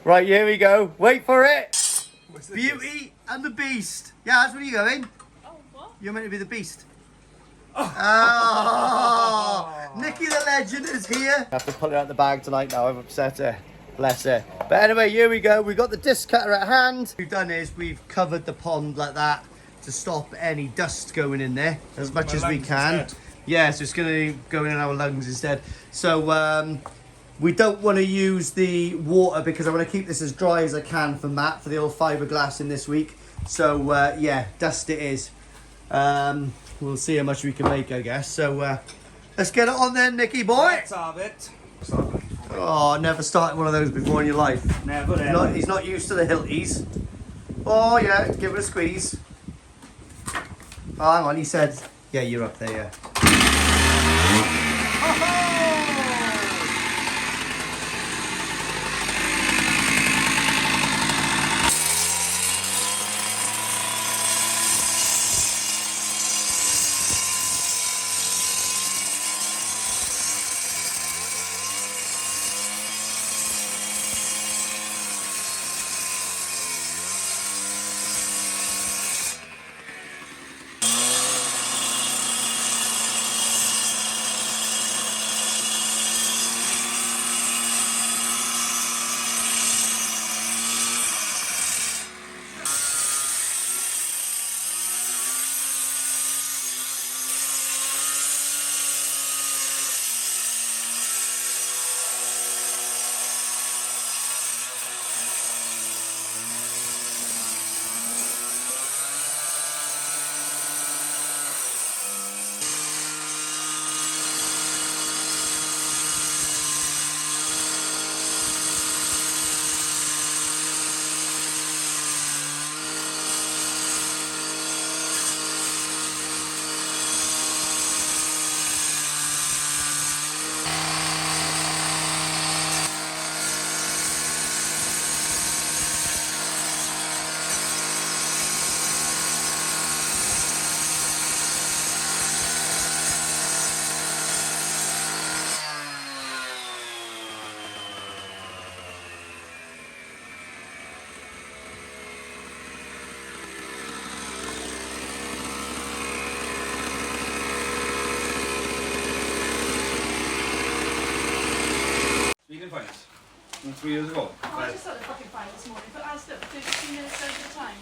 Right, here we go. Wait for it. Beauty and the Beast. Yaz, where are you going? Oh, what? You're meant to be the Beast. Oh, Nikki the Legend is here. I have to pull it out the bag tonight now. I've upset her. Bless her. But anyway, here we go. We've got the disc cutter at hand. What we've done is we've covered the pond like that to stop any dust going in there as much as we can. Instead. Yeah, so it's going to go in our lungs instead. So we don't want to use the water because I want to keep this as dry as I can for Matt for the old fiberglass in this week. So yeah, dust it is. We'll see how much we can make, I guess. So let's get it on then, Nicky boy. Let's have it. Oh, never started one of those before in your life. Never ever. He's not used to the Hilties. Oh yeah, give it a squeeze. Oh, hang on, he said, yeah, you're up there, yeah. You can find it. From 3 years ago. Oh, I just started fucking fine this morning, but I was still 15 minutes over the time.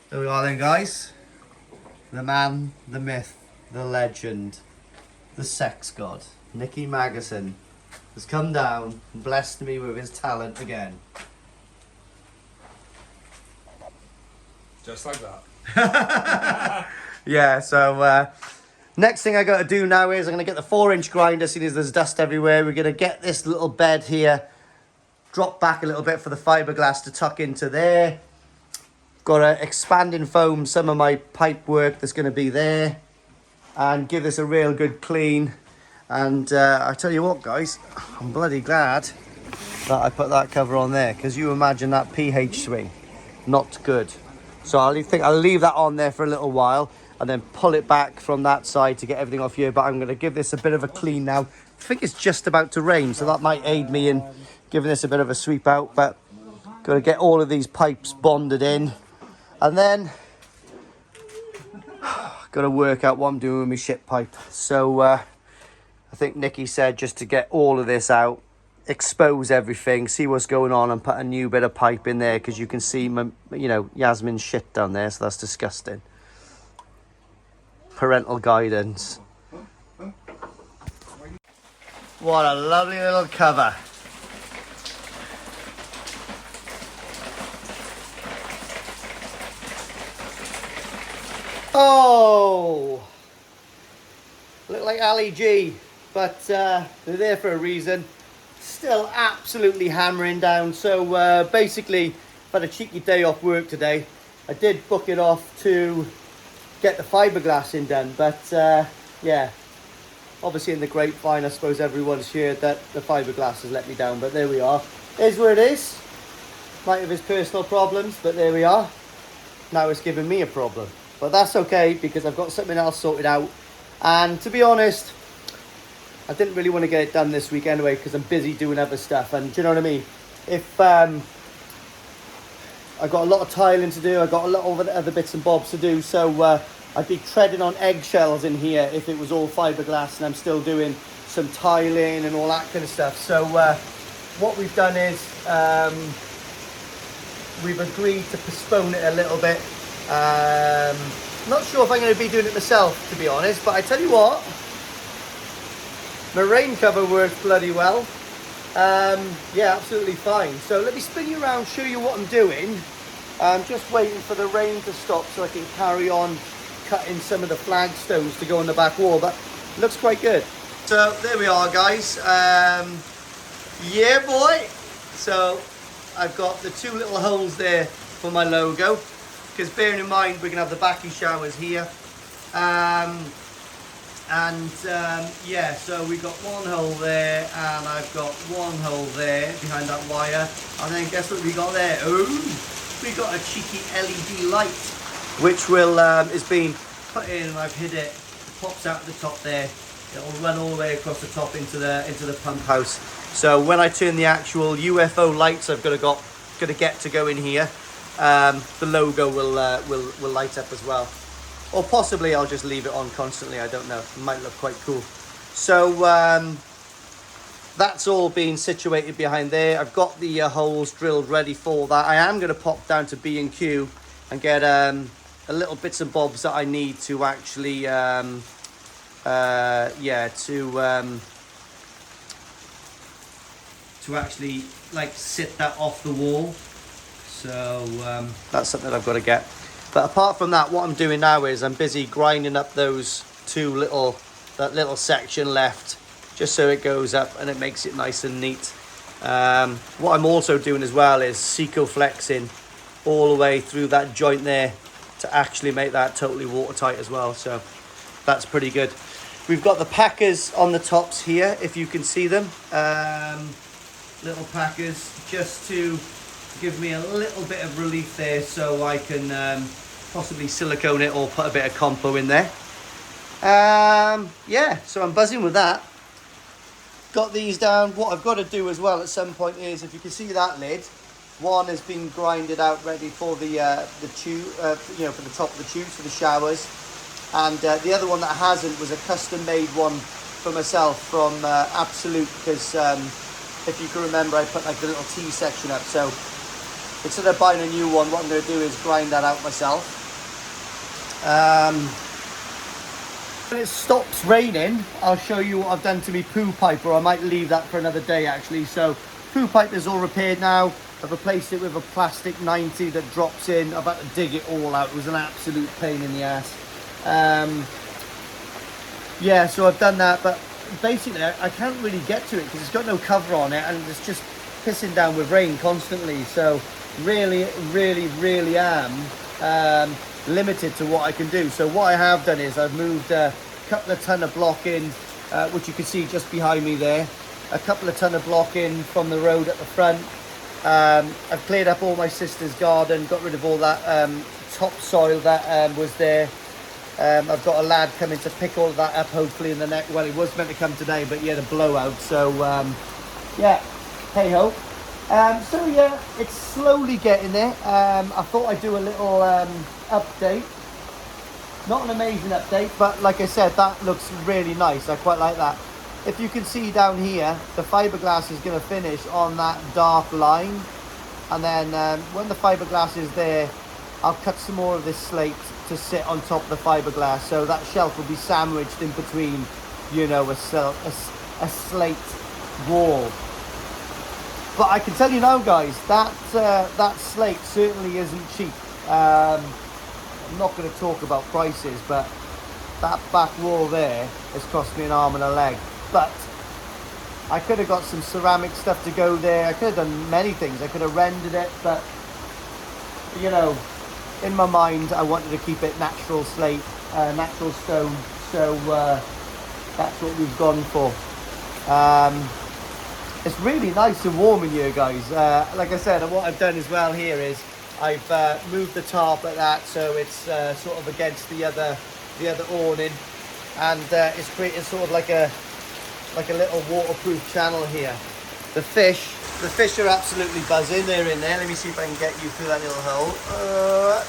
There we are then, guys. The man, the myth, the legend, the sex god, Nicky Magazine, has come down and blessed me with his talent again. Just like that. Yeah, so next thing I got to do now is I'm going to get the 4-inch grinder, seeing as there's dust everywhere. We're going to get this little bed here, drop back a little bit for the fiberglass to tuck into there. Got to expand in foam some of my pipe work that's going to be there and give this a real good clean. And I tell you what, guys, I'm bloody glad that I put that cover on there, because you imagine that pH swing, not good. So I'll leave that on there for a little while and then pull it back from that side to get everything off here. But I'm going to give this a bit of a clean now. I think it's just about to rain, so that might aid me in giving this a bit of a sweep out. But got to get all of these pipes bonded in. And then got to work out what I'm doing with my shit pipe. So I think Nicky said just to get all of this out, expose everything, see what's going on, and put a new bit of pipe in there, because you can see my, Yasmin's shit down there, so that's disgusting. Parental guidance. What a lovely little cover. Oh, look like Ali G, but they're there for a reason. Still absolutely hammering down. So basically, I've had a cheeky day off work today. I did book it off to get the fiberglass in done, but yeah, obviously in the grapevine, I suppose everyone's heard that the fiberglass has let me down, but there we are. Here's where it is. Might have his personal problems, but there we are. Now it's giving me a problem. But that's okay, because I've got something else sorted out. And to be honest, I didn't really want to get it done this week anyway, because I'm busy doing other stuff. And do you know what I mean? if I got a lot of tiling to do, I got a lot of other bits and bobs to do, so I'd be treading on eggshells in here if it was all fiberglass and I'm still doing some tiling and all that kind of stuff. So what we've done is we've agreed to postpone it a little bit. Not sure if I'm going to be doing it myself, to be honest, but I tell you what, my rain cover works bloody well. Yeah, absolutely fine. So let me spin you around, show you what I'm doing. I'm just waiting for the rain to stop so I can carry on cutting some of the flagstones to go on the back wall, but it looks quite good. So there we are, guys. Yeah, boy. So I've got the two little holes there for my logo, because bearing in mind we're gonna have the backy showers here. Yeah, so we've got one hole there, and I've got one hole there behind that wire, and then guess what we got there? Oh, we got a cheeky LED light, which will is being put in, and I've hid it. It pops out at the top there. It'll run all the way across the top into the pump house. So when I turn the actual UFO lights I've got to get to go in here, the logo will light up as well. Or possibly I'll just leave it on constantly, I don't know. It might look quite cool. So that's all being situated behind there. I've got the holes drilled ready for that. I am going to pop down to B&Q and get a little bits and bobs that I need to actually, to actually like sit that off the wall. So that's something that I've got to get. But apart from that, what I'm doing now is I'm busy grinding up those that little section left, just so it goes up and it makes it nice and neat. What I'm also doing as well is Seco-flexing all the way through that joint there to actually make that totally watertight as well. So that's pretty good. We've got the packers on the tops here, if you can see them. Little packers, just to give me a little bit of relief there, so I can possibly silicone it or put a bit of compo in there. Yeah, so I'm buzzing with that. Got these down. What I've got to do as well at some point is, if you can see that lid, one has been grinded out ready for the tube, for the top of the tubes for the showers, and the other one that hasn't was a custom made one for myself from Absolute, because if you can remember, I put like the little T section up. So instead of buying a new one, what I'm going to do is grind that out myself. When it stops raining, I'll show you what I've done to my poo pipe, or I might leave that for another day actually. So poo pipe is all repaired now. I've replaced it with a plastic 90 that drops in. I've had to dig it all out. It was an absolute pain in the ass. Yeah, so I've done that, but basically I can't really get to it because it's got no cover on it, and it's just pissing down with rain constantly. So really am limited to what I can do. So what I have done is I've moved a couple of ton of block in, which you can see just behind me there, a couple of ton of block in from the road at the front. I've cleared up all my sister's garden, got rid of all that topsoil that was there. I've got a lad coming to pick all of that up hopefully in the next, well, it was meant to come today, but he had a blowout. So yeah, hey ho. So yeah, it's slowly getting there. I thought I'd do a little update. Not an amazing update, but like I said, that looks really nice. I quite like that. If you can see down here, the fiberglass is going to finish on that dark line. And then when the fiberglass is there, I'll cut some more of this slate to sit on top of the fiberglass. So that shelf will be sandwiched in between, you know, a slate wall. But I can tell you now, guys, that slate certainly isn't cheap. I'm not going to talk about prices, but that back wall there has cost me an arm and a leg. But I could have got some ceramic stuff to go there. I could have done many things. I could have rendered it, but you know, in my mind, I wanted to keep it natural slate, natural stone. So that's what we've gone for. It's really nice and warm in here, guys. Like I said, what I've done as well here is I've moved the tarp like that, so it's sort of against the other awning, and it's created sort of like a little waterproof channel here. The fish The fish are absolutely buzzing. They're in there. Let me see if I can get you through that little hole.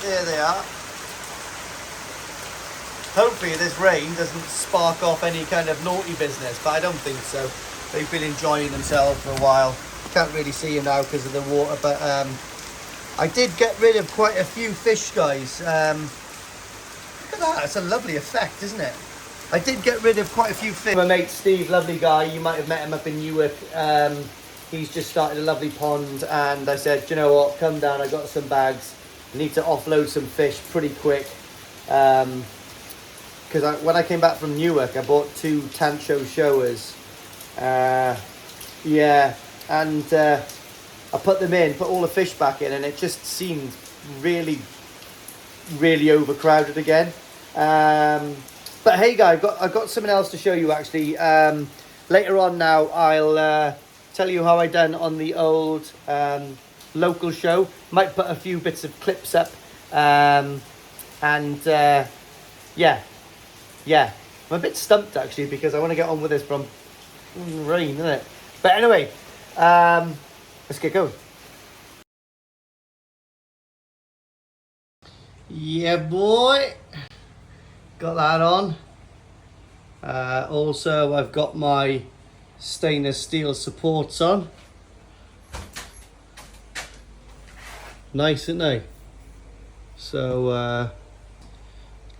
There they are. Hopefully this rain doesn't spark off any kind of naughty business, but I don't think so. They've been enjoying themselves for a while. Can't really see you now because of the water, but I did get rid of quite a few fish, guys. Look at that. It's a lovely effect, isn't it? I did get rid of quite a few fish. My mate Steve, lovely guy. You might have met him up in Newark. He's just started a lovely pond, and I said, you know what, come down, I got some bags. I need to offload some fish pretty quick. Because when I came back from Newark, I bought 2 Tancho showers. Yeah, and I put them in, put all the fish back in, and it just seemed really, really overcrowded again. But hey guys, I've got something else to show you actually. Later on now, I'll tell you how I done on the old local show. Might put a few bits of clips up. Yeah. I'm a bit stumped actually because I want to get on with this from rain, isn't it? But anyway, let's get going. Yeah, boy. Got that on. Also, I've got my stainless steel supports on. Nice, isn't they? So,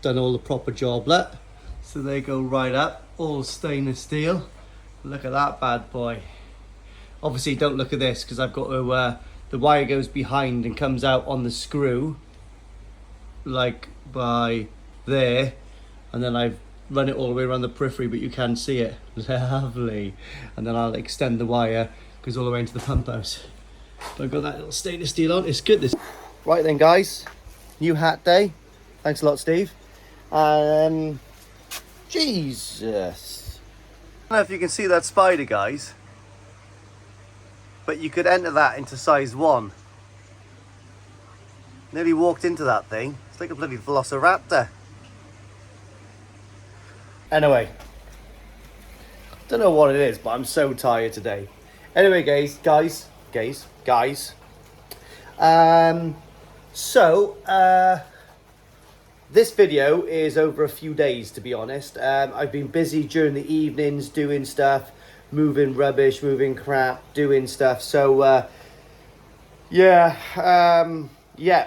done all the proper joblet. So they go right up, all stainless steel. Look at that bad boy. Obviously, don't look at this because I've got to, the wire goes behind and comes out on the screw, like by there, and then I've run it all the way around the periphery, but you can see it. Lovely. And then I'll extend the wire, goes all the way into the pump house. But I've got that little stainless steel on. It's good, this. Right then, guys, new hat day. Thanks a lot, Steve. Jesus, I don't know if you can see that spider, guys, but you could enter that into size 1. Nearly walked into that thing. It's like a bloody velociraptor. Anyway, don't know what it is, but I'm so tired today. Anyway, guys. This video is over a few days, to be honest. I've been busy during the evenings doing stuff, moving rubbish, moving crap, doing stuff. So, yeah.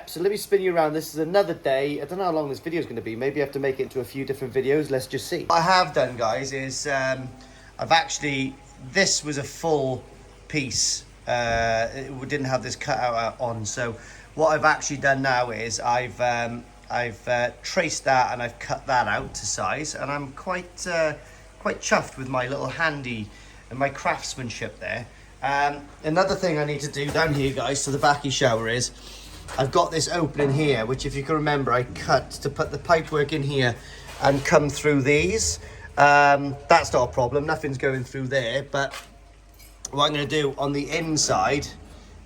So let me spin you around. This is another day. I don't know how long this video is going to be. Maybe I have to make it into a few different videos. Let's just see. What I have done, guys, is I've actually... This was a full piece. It didn't have this cutout on. So what I've actually done now is I've traced that and I've cut that out to size, and I'm quite chuffed with my little handy and my craftsmanship there. Another thing I need to do down here, guys, to the backy shower is I've got this opening here, which if you can remember, I cut to put the pipework in here and come through these. That's not a problem, nothing's going through there, but what I'm going to do on the inside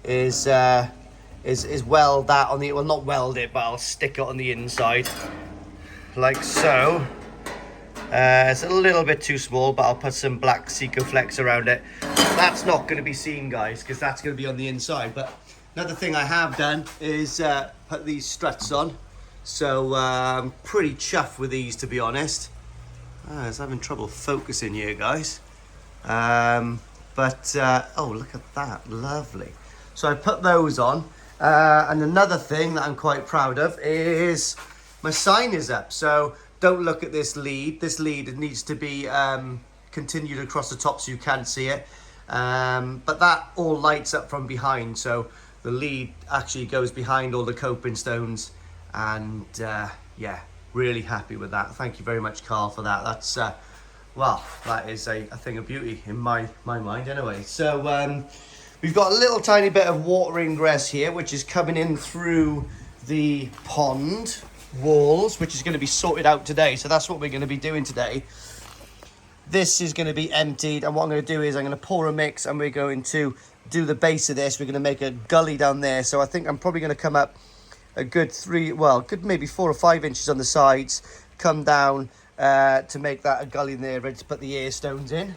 is weld that on the, well, not weld it, but I'll stick it on the inside like so. It's a little bit too small, but I'll put some black Sikoflex around it. That's not going to be seen, guys, because that's going to be on the inside. But another thing I have done is put these struts on. So I'm pretty chuffed with these, to be honest. I was having trouble focusing here, guys. Oh, look at that, lovely. So I put those on. And another thing that I'm quite proud of is my sign is up. So don't look at this lead. This lead needs to be continued across the top so you can see it. But that all lights up from behind. So the lead actually goes behind all the coping stones. And yeah, really happy with that. Thank you very much, Carl, for that. That's, well, that is a thing of beauty in my mind anyway. So we've got a little tiny bit of water ingress here, which is coming in through the pond walls, which is going to be sorted out today. So that's what we're going to be doing today. This is going to be emptied, and what I'm going to do is I'm going to pour a mix, and we're going to do the base of this. We're going to make a gully down there. So I think I'm probably going to come up a good maybe 4 or 5 inches on the sides, come down to make that a gully in there, ready to put the air stones in.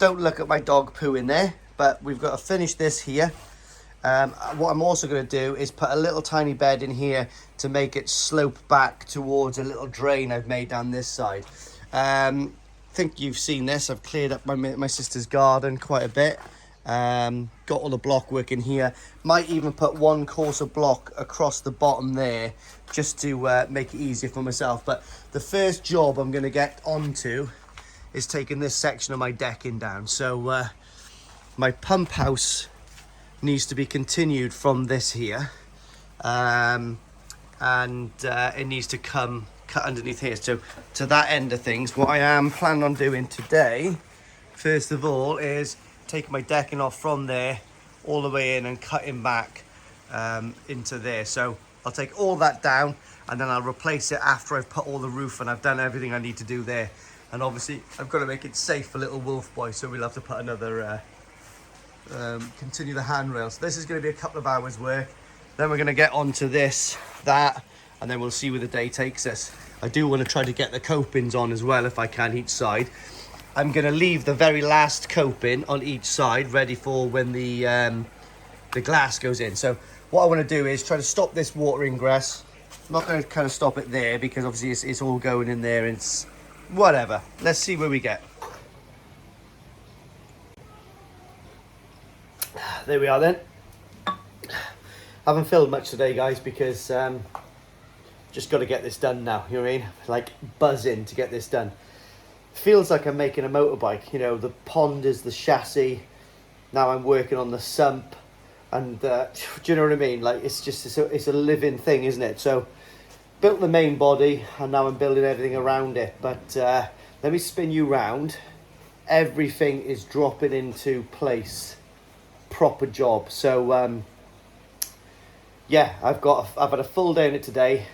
don't look at my dog poo in there, but we've got to finish this here. What I'm also going to do is put a little tiny bed in here to make it slope back towards a little drain I've made down this side. I think you've seen this. I've cleared up my sister's garden quite a bit. Got all the block work in here. Might even put one course of block across the bottom there just to make it easier for myself. But the first job I'm going to get onto is taking this section of my decking down. So my pump house needs to be continued from this here, and it needs to come cut underneath here. So to that end of things, what I am planning on doing today, first of all, is taking my decking off from there all the way in and cutting back into there. So I'll take all that down and then I'll replace it after I've put all the roof and I've done everything I need to do there. And obviously I've got to make it safe for little Wolf Boy, so we'll have to put another continue the handrail. So this is going to be a couple of hours work. Then we're going to get onto this, that, and then we'll see where the day takes us. I do want to try to get the copings on as well if I can each side. I'm going to leave the very last coping on each side ready for when the glass goes in. So what I want to do is try to stop this water ingress. I'm not going to kind of stop it there because obviously it's all going in there and it's whatever. Let's see where we get. There we are then. Haven't filmed much today, guys, because just got to get this done now. You know what I mean? Like buzzing to get this done. Feels like I'm making a motorbike. You know, the pond is the chassis. Now I'm working on the sump, and do you know what I mean? Like it's a living thing, isn't it? So built the main body, and now I'm building everything around it. But let me spin you round. Everything is dropping into place. Proper job. So yeah, I've had a full day on it today.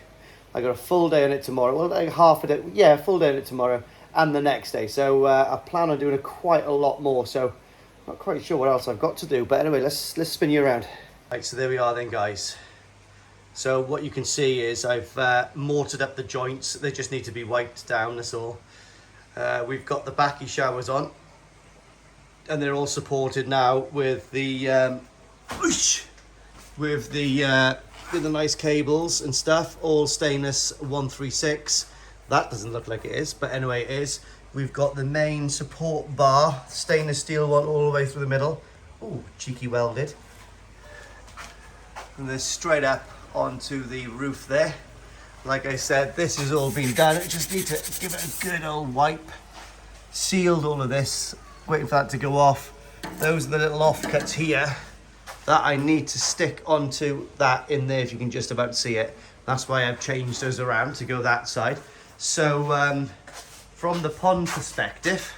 I got a full day on it tomorrow. Well, like half a day. Yeah, full day on it tomorrow and the next day. So I plan on doing quite a lot more. So not quite sure what else I've got to do. But anyway, let's spin you around. Right, so there we are then, guys. So what you can see is I've mortared up the joints. They just need to be wiped down. That's all. We've got the backy showers on, and they're all supported now with the nice cables and stuff, all stainless 136. That doesn't look like it is, but anyway it is. We've got the main support bar, stainless steel one all the way through the middle. Oh, cheeky welded. And they're straight up onto the roof there. Like I said, this has all been done. I just need to give it a good old wipe. Sealed all of this, waiting for that to go off. Those are the little offcuts here that I need to stick onto that in there, if you can just about see it. That's why I've changed those around to go that side. So from the pond perspective,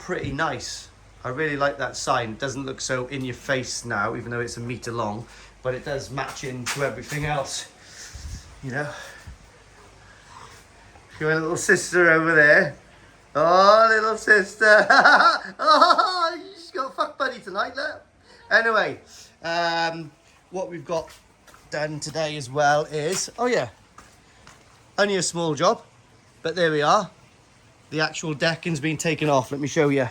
pretty nice. I really like that sign. It doesn't look so in your face now, even though it's a metre long, but it does match into everything else, you know. Your little sister over there. Oh, little sister. Oh, she's got a fuck buddy tonight, look. Anyway, what we've got done today as well is, oh yeah, only a small job, but there we are. The actual decking's been taken off. Let me show you.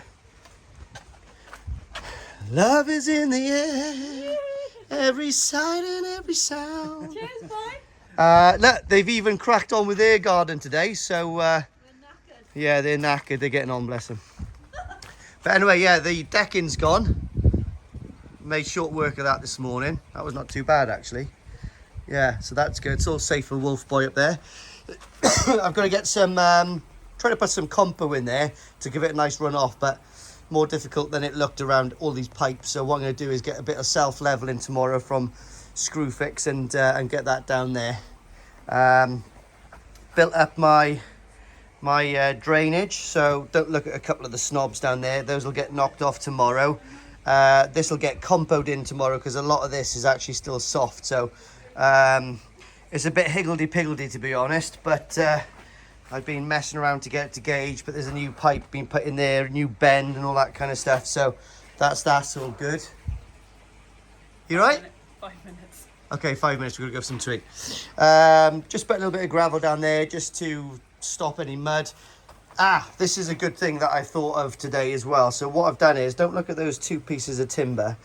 Love is in the air, every sight and every sound. Cheers, boy. Look, they've even cracked on with their garden today, so yeah, they're knackered. They're getting on, bless them. But anyway, yeah, the decking's gone. Made short work of that this morning. That was not too bad, actually. Yeah, so that's good. It's all safe for Wolf Boy up there. I've got to get some, try to put some compo in there to give it a nice run off, but more difficult than it looked around all these pipes. So what I'm going to do is get a bit of self-leveling tomorrow from Screwfix and get that down there. Built up my drainage, so don't look at a couple of the snobs down there. Those will get knocked off tomorrow. This will get compoed in tomorrow because a lot of this is actually still soft, so it's a bit higgledy-piggledy, to be honest, but I've been messing around to get it to gauge, but there's a new pipe being put in there, a new bend and all that kind of stuff, so that's all good. You right? 5 minutes. Okay, 5 minutes, we're gonna go for some tweet. Just put a little bit of gravel down there just to stop any mud. This is a good thing that I thought of today as well. So what I've done is, don't look at those 2 pieces of timber,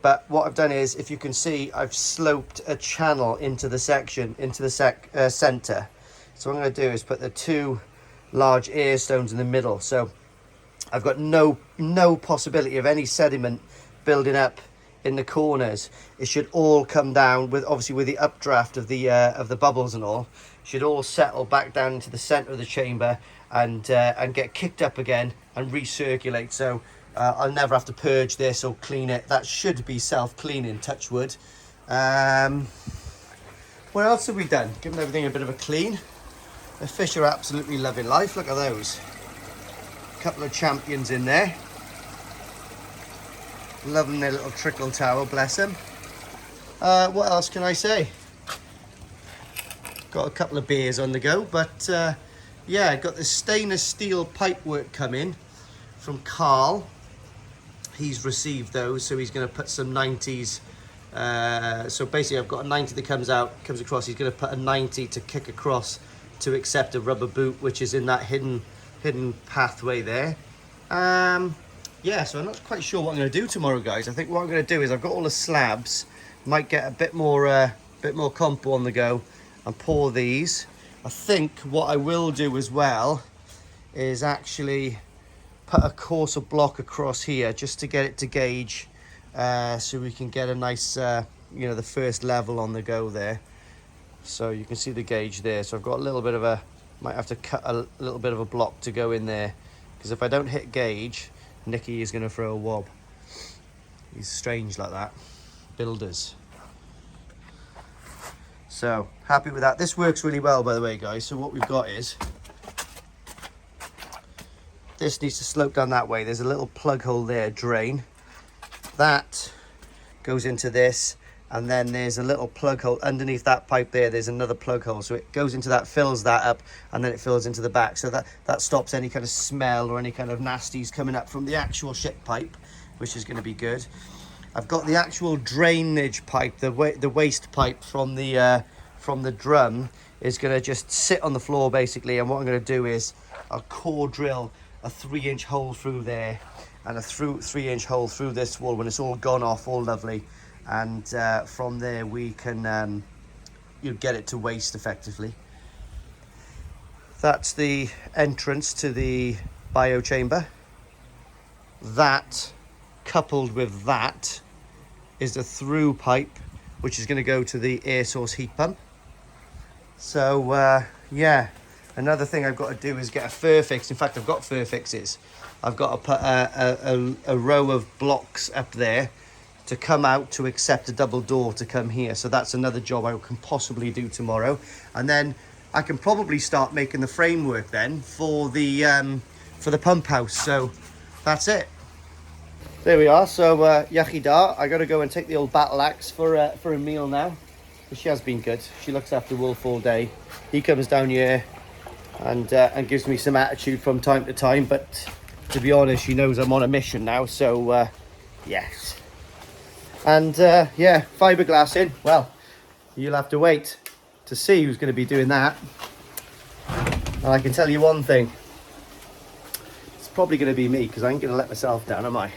but what I've done is, if you can see, I've sloped a channel into the section, into the center. So what I'm going to do is put the 2 large air stones in the middle. So I've got no possibility of any sediment building up in the corners. It should all come down with, obviously with the updraft of the bubbles and all, should all settle back down into the center of the chamber and get kicked up again and recirculate. So I'll never have to purge this or clean it. That should be self-cleaning, touch wood. What else have we done? Given everything a bit of a clean. The fish are absolutely loving life. Look at those. A couple of champions in there. Loving their little trickle tower, bless them. What else can I say? Got a couple of beers on the go, but yeah, got the stainless steel pipe work coming from Carl. He's received those, so he's going to put some 90s. So basically, I've got a 90 that comes across. He's going to put a 90 to kick across to accept a rubber boot, which is in that hidden pathway there. Yeah, so I'm not quite sure what I'm going to do tomorrow, guys. I think what I'm going to do is, I've got all the slabs. Might get a bit more compo on the go and pour these. I think what I will do as well is actually put a coarser block across here just to get it to gauge, so we can get a nice, you know, the first level on the go there. So you can see the gauge there. So I've got a little bit of a, might have to cut a little bit of a block to go in there, because if I don't hit gauge, Nicky is going to throw a wob. He's strange like that. Builders. So happy with that. This works really well, by the way, guys. So what we've got is, this needs to slope down that way. There's a little plug hole there, drain. That goes into this, and then there's a little plug hole underneath that pipe there. There's another plug hole, so it goes into that, fills that up, and then it fills into the back. So that stops any kind of smell or any kind of nasties coming up from the actual ship pipe, which is going to be good. I've got the actual drainage pipe, the waste pipe from the drum is going to just sit on the floor basically, and what I'm going to do is I'll core drill a 3-inch hole through there and a 3-inch hole through this wall when it's all gone off, all lovely, and from there we can you get it to waste effectively. That's the entrance to the bio chamber. That, coupled with that, is the through pipe, which is going to go to the air source heat pump. So yeah, another thing I've got to do is get a fur fix. In fact, I've got fur fixes. I've got to put a row of blocks up there to come out to accept a double door to come here. So that's another job I can possibly do tomorrow, and then I can probably start making the framework then for the pump house. So that's it. There we are. So Yachida, I got to go and take the old battle axe for a meal now. But she has been good. She looks after Wolf all day. He comes down here and gives me some attitude from time to time. But to be honest, she knows I'm on a mission now. So yes. And yeah, fiberglass in. Well, you'll have to wait to see who's going to be doing that. And I can tell you one thing. It's probably going to be me, because I ain't going to let myself down, am I?